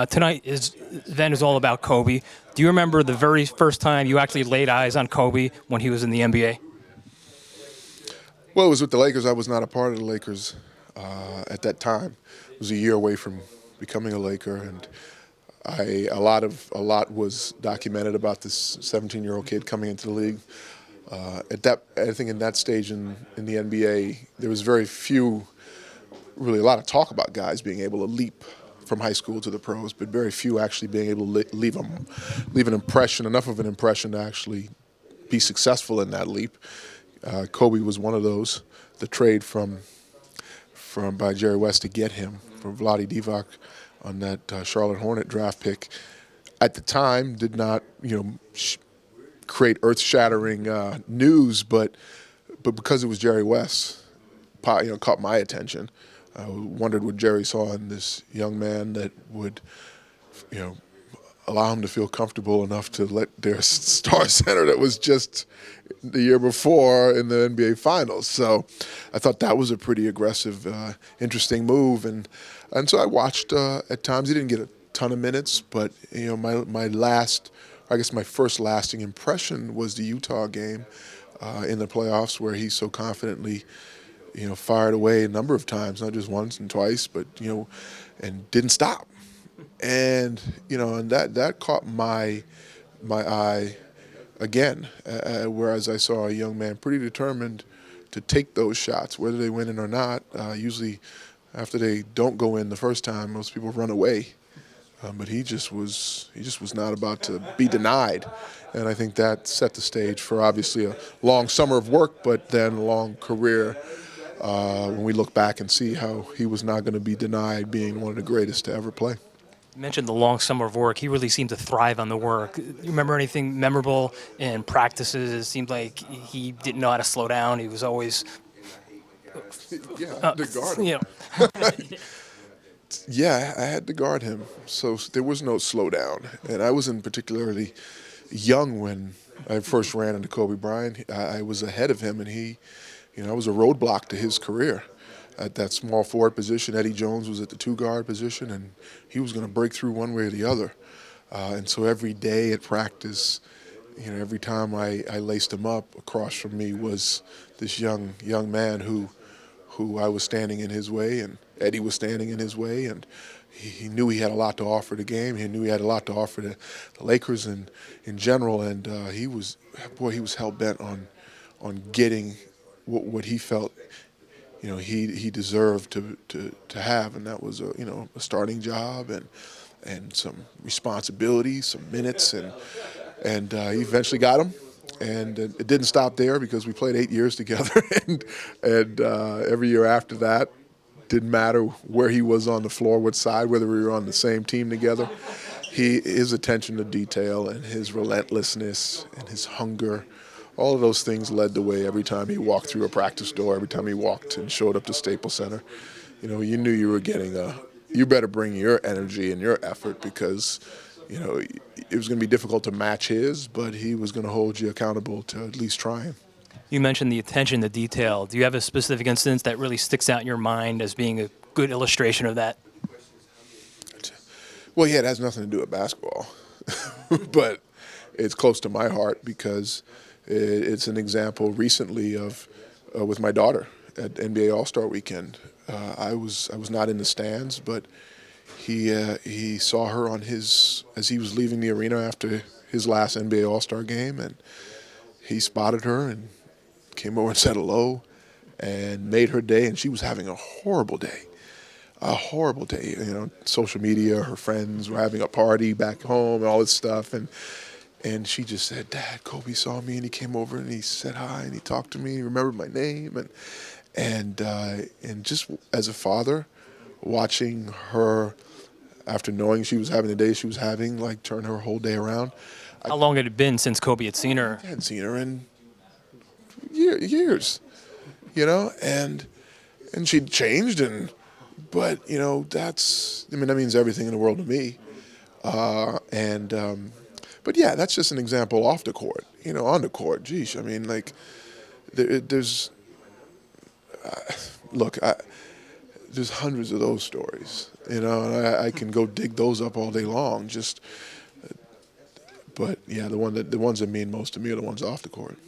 Tonight event is all about Kobe. Do you remember the very first time you actually laid eyes on Kobe when he was in the NBA? Well, it was with the Lakers. I was not a part of the Lakers at that time. It was a year away from becoming a Laker, and a lot was documented about this 17-year-old kid coming into the league. I think in that stage in the NBA, there was very few, really a lot of talk about guys being able to leap from high school to the pros, but very few actually being able to leave an impression, enough of an impression to actually be successful in that leap. Kobe was one of those. The trade from by Jerry West to get him from Vlade Divac on that Charlotte Hornet draft pick at the time did not create earth-shattering news, but because it was Jerry West, caught my attention. I wondered what Jerry saw in this young man that would, allow him to feel comfortable enough to let their star center that was just the year before in the NBA Finals. So I thought that was a pretty aggressive, interesting move. And so I watched at times. He didn't get a ton of minutes, but my first lasting impression was the Utah game in the playoffs where he so confidently fired away a number of times, not just once and twice, but and didn't stop. And and that caught my eye again. Whereas I saw a young man pretty determined to take those shots, whether they win in or not. Usually, after they don't go in the first time, most people run away. But he just was not about to be denied, and I think that set the stage for obviously a long summer of work, but then a long career. When we look back and see how he was not going to be denied being one of the greatest to ever play. You mentioned the long summer of work. He really seemed to thrive on the work. You remember anything memorable in practices? It seemed like he didn't know how to slow down. He was always, Yeah, I had to guard him. you know, Yeah, I had to guard him, so there was no slowdown. And I wasn't particularly young when I first ran into Kobe Bryant. I was ahead of him, and I was a roadblock to his career. At that small forward position, Eddie Jones was at the two-guard position, and he was going to break through one way or the other. And so every day at practice, every time I laced him up, across from me was this young man who I was standing in his way, and Eddie was standing in his way, and he knew he had a lot to offer the game. He knew he had a lot to offer the Lakers and in general, and he was hell-bent on getting what he felt he deserved to have, and that was a starting job and some responsibility, some minutes, and he eventually got him. And it didn't stop there because we played 8 years together, and every year after that, didn't matter where he was on the floor, what side, whether we were on the same team together. His attention to detail and his relentlessness and his hunger, all of those things led the way every time he walked through a practice door, every time he walked and showed up to Staples Center. You knew you were getting you better bring your energy and your effort because, it was going to be difficult to match his, but he was going to hold you accountable to at least trying. you mentioned the attention to detail. Do you have a specific instance that really sticks out in your mind as being a good illustration of that? Well, yeah, it has nothing to do with basketball, but it's close to my heart because it's an example recently of with my daughter at NBA All-Star Weekend. I was not in the stands, but he saw her as he was leaving the arena after his last NBA All-Star game, and he spotted her and came over and said hello and made her day, and she was having a horrible day. A horrible day. Social media, her friends were having a party back home and all this stuff, and she just said, "Dad, Kobe saw me and he came over and he said hi and he talked to me, he remembered my name," and just as a father, watching her after knowing she was having the day she was having, like turn her whole day around. How long had it been since Kobe had seen her? I hadn't seen her in years, and she'd changed, but that means everything in the world to me, but yeah, that's just an example off the court. On the court, geez, there's look, there's hundreds of those stories, you know, and I can go dig those up all day long. Just, but yeah, the ones that mean most to me are the ones off the court.